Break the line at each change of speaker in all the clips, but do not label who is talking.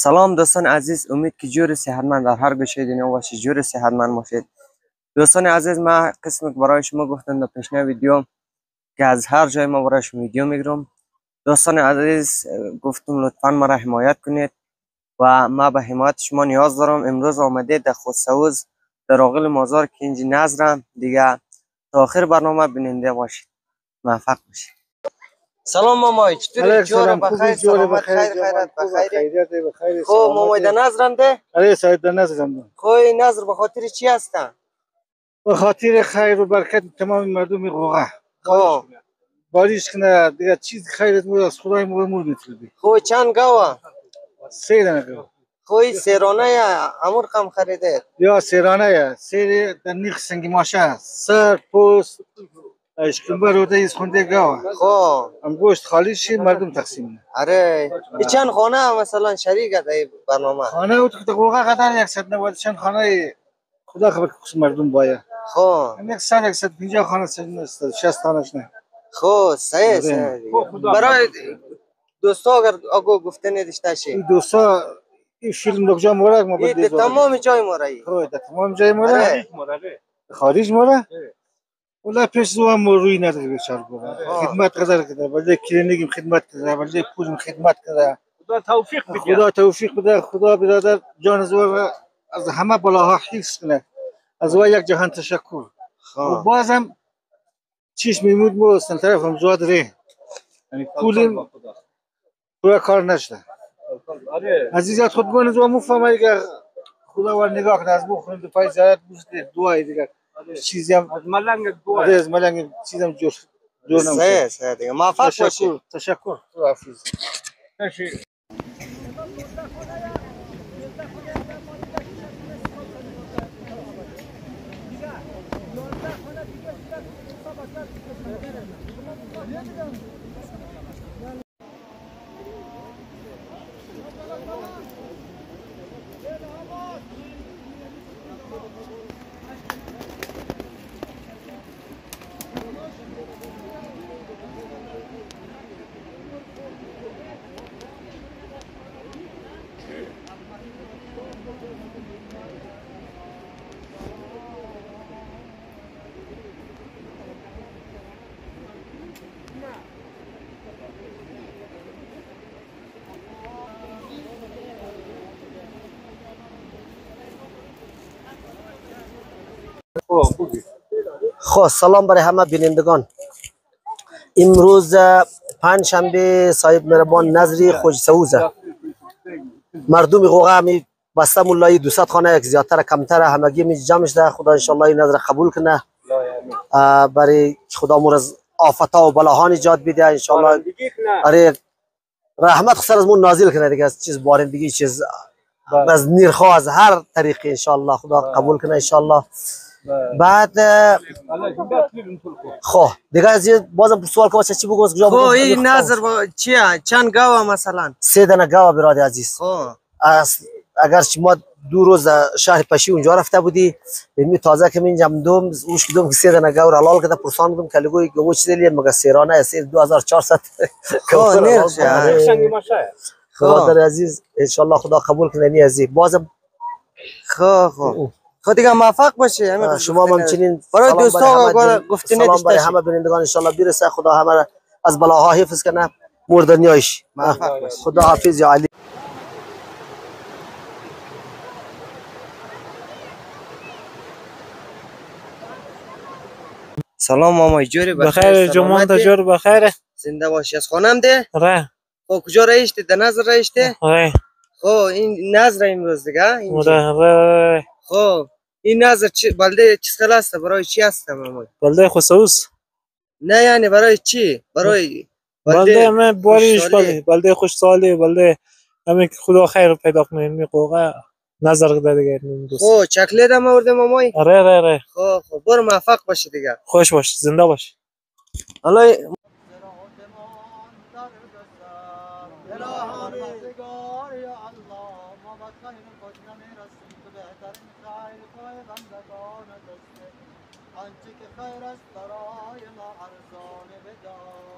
سلام دوستان عزیز، امید که جور صحتمند در هر گوشه دنیا باشید، جور صحتمند باشید. دوستان عزیز، ما قسمی که برای شما گفتم در پیشنهاد ویدیو که از هر جای ما برای شما ویدیو میگیرم. دوستان عزیز گفتم لطفا مرا حمایت کنید و ما به حمایت شما نیاز دارم. امروز آمده در خودسوز در آقل مازار کنج نظرم دیگه. تا آخر برنامه بیننده باشید، موفق باشید. سلام مامای، چطوری؟ جور بخیر، سلامت، خیر، خیرت بخیر. خب مامای در نظرم ده؟
آره سعید در نظرم.
خب این نظر به خاطر چی هستن؟
به خاطر خیر و برکت تمام مردم قوقا.
خب
باریش کنه دیگه چیز خیرت بود از خدای مور میتونی.
خب چند گاوه؟
3 دانه گاو.
خب این سیرانه یا امور کم خریده؟
یا سیرانه یا سیر در نیخ سنگی ماشه سر پوست اشکمبر و دیز خونده گاوه.
خب
ام گوشت خالی شی مردم تقسیم.
آره این چند خانه مثلا شریک در برنامه؟
خانه او تو قوقا قدر 190 چند خانه خدا خبر که مردم باید.
خب
150 خانه 60 خانهش نه.
خب صحیح. برای دوستا اگر آگو گفتنی داشته شی
دوستا این فیلم نقجا مورد ما
این تمام جای مورایی؟
خب تمام جای مورد خارج مورد ولی پیش زو هم روی نداره بیچاره خدمت قدر کرده ولی کلینیکم خدمت کرده ولی پولم خدمت کرده. خدا توفیق بده. خدا توفیق بده. خدا برادر جان زور از همه بلاها حفظ کنه. از او یک جهان تشکر. و بازم چیش میمود مو سن طرفم زود ره یعنی پولم پورا کار نشده. عزیزات خود گونه زو مفهمه که خدا ور نگاه کنه از بخوریم دو پای زیارت بوسته دوای دیگه چیزی هم از ملنگ دوای از ملنگ چیزم جور نمیشه.
صحیح دیگه موفق باشی.
تشکر خدا حافظ.
خب سلام برای همه بینندگان. امروز پنجشنبه صاحب مهربان نظری خوشسوزه. مردم قوقا همی بسته مولای 200 خانه یک زیادتر کمتر همگی می جمعش ده. خدا انشالله این نظر قبول کنه برای خدا مور از آفتا و بلاها نجات بده انشالله. آره رحمت خسر از مون نازل کنه دیگه از چیز بارندگی چیز از نیرخواه از هر طریقی انشالله خدا قبول کنه انشالله. بعد خب دیگه از بازم سوال کنم چی بگم؟
خب این نظر چیه؟ چند گاوه مثلا؟
3 دانه گاوه برادر عزیز.
خب
اگر شما 2 روز شهر پشی اونجا رفته بودی می تازه که اینجا دوم اوش کدوم که 3 دانه گاو را لال کده پرسان بودم که لگوی گوش چیزی مگه سیرانه سیر 2400
خب نرشه
سنگی ماشه.
برادر عزیز انشالله خدا قبول کنه نی عزیز بازم.
خب دیگه موفق باشه.
شما همچنین
برای دوستا گفتنی
سلام برای همه بینندگان انشالله برسه. خدا همه را از بلاها حفظ کنه مور دنیایش. خدا حافظ یا علی.
سلام مامای، جوری
بخیر جمان تجور بخیر
زنده باشی. از خانم ده؟
آره.
خب کجا رایشتی؟ در نظر رایشتی؟
آره.
خب این نظر امروز دیگه اینجا.
آره.
خب این نظر چی بلده چیز خیلی است؟ برای چی هست مامای؟
بلده خصوص
نه یعنی برای چی؟ برای
بلده من باریش بلده خوش سالی بلده همین خدا خیر پیدا کنه میقوقه نظر داده دیگه.
خب چاکلیت هم آورده مامای؟
آره.
خب برو موفق باشی دیگه.
خوش باش زنده باش.
حالا
آنچه که خیر است برای ما ارزان بدار.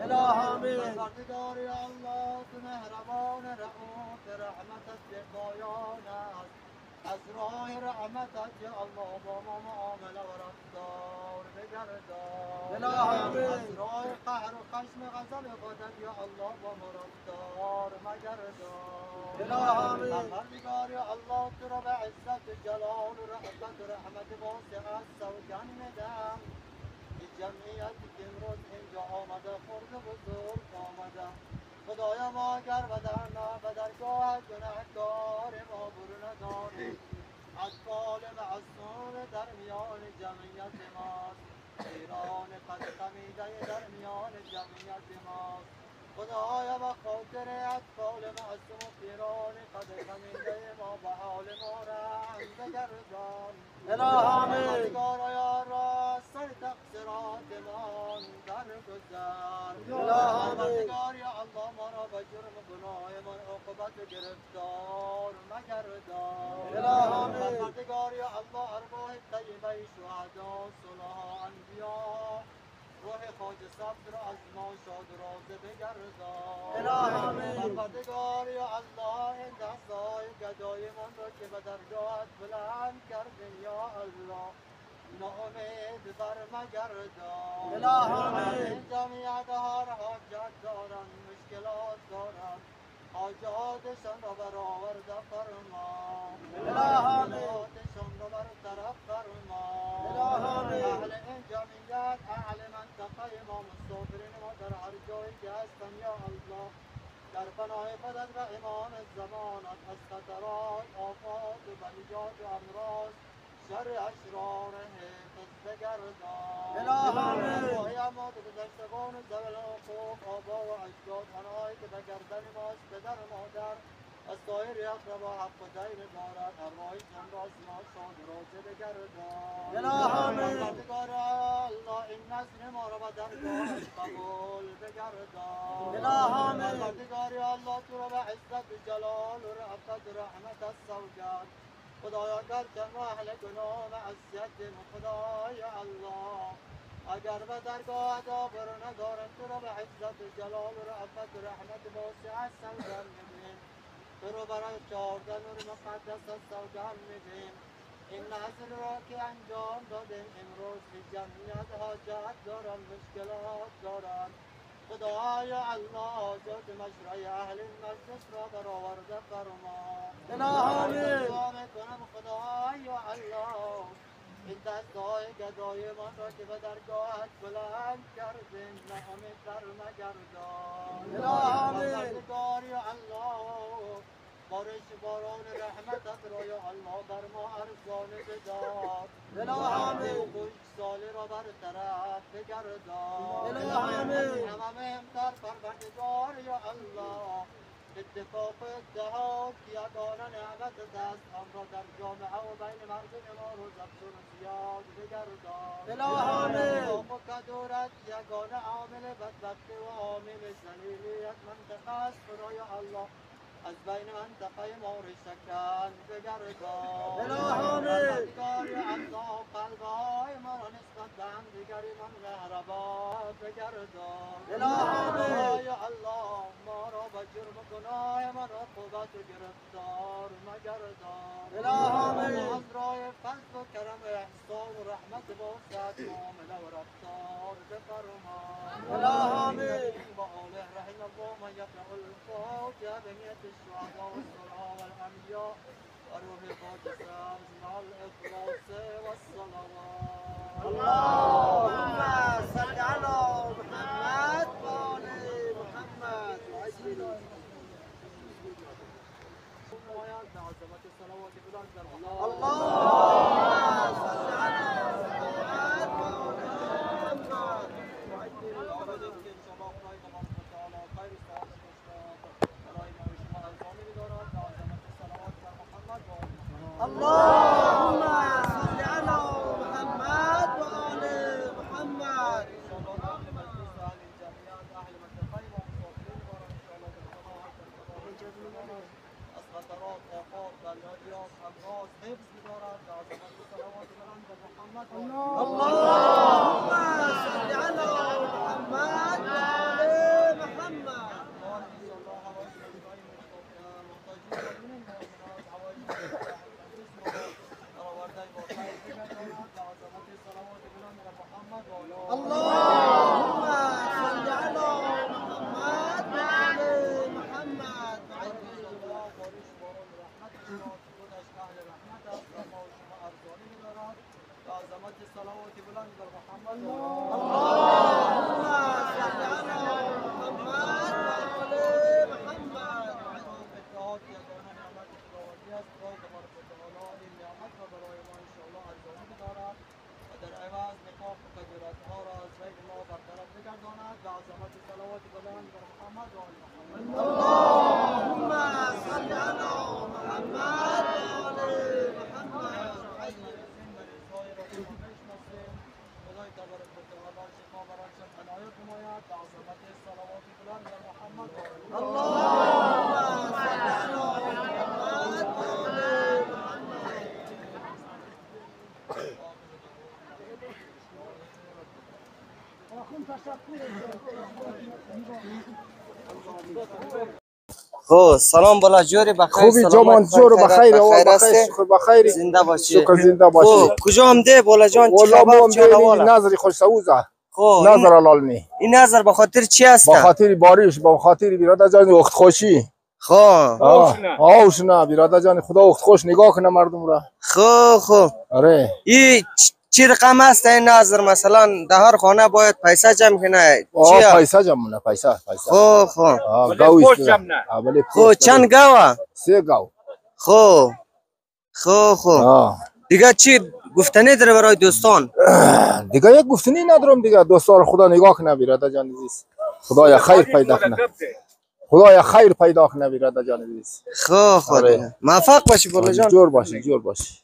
الهی پروردگار الله تو مهربان رؤوف رحمت رحمتت یا الله با ما معامله و رفتار بگردان از راه قهر و خشم غضب خودت یا الله با ما رفتار مگردان پروردگار یا الله تو را به عزت و جلال و رحمت و رحمت واسعت سوگن میدم که جمعیتی که امروز اینجا آمده خرد بزرگ آمده خدایا ما اگر به درگاه گناهکار ما برو نداری اطفال معصوم در میان جمعیت ماست ایران قد خمیده در میان جمعیت ماست خدایا به خاطر اطفال معصوم و پیران قد خمیده ما به حال ما رحم بگردان پروردگارا را سر تقصیراتمان درگذر پروردگار یا الله ما را به جرم و گناهمان عقوبت و گرفتار مگردان پروردگار یا الله ارواح طیبه شهدا صلحا انبیا روح خواجه سبز را از ما شاد و راضی بگردان پروردگار یا الله این دستای گدایمان را که به درگاهت بلند کردیم یا الله ناامید بر مگردان این جمعیت هر حاجت دارند مشکلات دارند حاجاتشان را برآورده فرما مشکلاتشان را برطرف فرما اهل این جمعیت اهل منطقه ما مسافرین ما در هر جایی که هستند یا الله در پناه خودت و ایمان زمانت از خطرات آفات و بلیات و امراض شر اشرار حفظ بگردان روحی ما به گذشتگان ذوی الحقوق آبا و اجداد آنهایی که به گردن ماست پدر و مادر از سایر اقربا حق و دین دارد ارواحشان را از ما شاد و راضی بگردان پروردگار الله این نذر ما را به درگاهت قبول بگردان پروردگار الله تو را به عزت و جلال و رأفت و رحمت از سوگند خدایا گرچه ما اهل گناه و معصیتیم خدایا الله اگر به درگاهت آبرو ندارم تو را به عزت و جلال و رأفت و رحمت واسعت سوگند میدیم تو را برای 14 نور مقدس سوگند میدیم این نذر را که انجام دادیم امروز به جمعیت حاجت دارند مشکلات دارند خدایا الله حاجات مشرع اهل مجلس را برآورده فرما دعا میکنم خدایا الله این دستای گدایمان را که به درگاهت بلند کردیم ناامید در مگردان پروردگار یا الله بارش باران رحمتت را یا الله بر ما ارزان بدار خشکسالی را برطرف بگردان همه مهمتر پروردگار یا الله اتفاق اتحاد که یگانه نعمتت است آن را در جامعه و بین مردم ما روز افزون زیاد بگردان اتفاق و کدورت یگانه عامل بدبختی و عامل ذلیلیت منطقه است خدای الله از بین منطقه ما شکن بگردان پروردگار الله قلبهای ما را نسبت به هم دیگری من مهربان بگردان یا الله ما را به جرم و گناه من عقوبت و گرفتار مگردان از راه فضل و کرم و احسان و رحمت واسعت معامله و رفتار بفرما و آله رحم الله من یقرأ الفاتحه بنیت الشهداء والصلاة والأنبياء وروح القدس مع الإخلاص والصلوات
اللهم صل على محمد وآل محمد
بعظمة الصلوات بلاد
اللهم صل على محمد وآل محمد اللهم صل على محمد وآل محمد
از خطرات آفات بلایات امراض حفظ می‌دارد به عظمت صلوات بلند بر محمد
اللهم صل على محمد وآل محمد
قال ان شاء الله حوائج محتاجين من المؤمنات حوائج برآورده بلند بر محمد اللهم صل علی محمد و آل محمد. اتحاد یا دارن نعمت خداوندی است. خدای تبارک و تعالی این نعمت را برای ما ان شاء الله ارزانی بدارد و در عوض نفاق و کبیرت‌ها را از بین ما برطرف بگرداند و عظمت صلوات بلند بر محمد و آل محمد. اللهم صل علی محمد و آل محمد. حی رسیم مریض‌های را که ما میشناسیم خدای تبارک و تعالی شفا برایشان عنایت نماید و عظمت صلوات بلند بر محمد و آل محمد. اللهم صل علی محمد و آل
خب سلام بالا جوری بخیر.
خوبی جوان جور بخیر و بخیر شکر بخیر
زنده باشی.
شکر زنده باشی.
خب کجا آمده بالا جان؟ چه
والله
خبر؟
ما
چه احوال؟
نظر خوش سوزه.
خب
نظر علالمی.
این نظر به خاطر چی است؟
به خاطر باریش، به خاطر برادر جان وقت خوشی.
خب
آوشنا برادر جان خدا وقت خوش نگاه کنه مردم را.
خب
آره.
این چی رقم است این نظر؟ مثلا در هر خانه باید پیسه جمع کنه. چیه؟
پیسه جمع نه پیسه.
خب
گاو است. بله.
خب چند گاوه؟
3 گاو.
خب دیگه چی گفتنی داره برای دوستان؟
دیگه یک گفتنی ندارم دیگه. دوستان خدا نگاه کنه برادر جان عزیز. خدایا خیر پیدا کنه. خدایا خیر پیدا کنه برادر جان عزیز.
خب موفق باشی بالا جان.
جور باشی.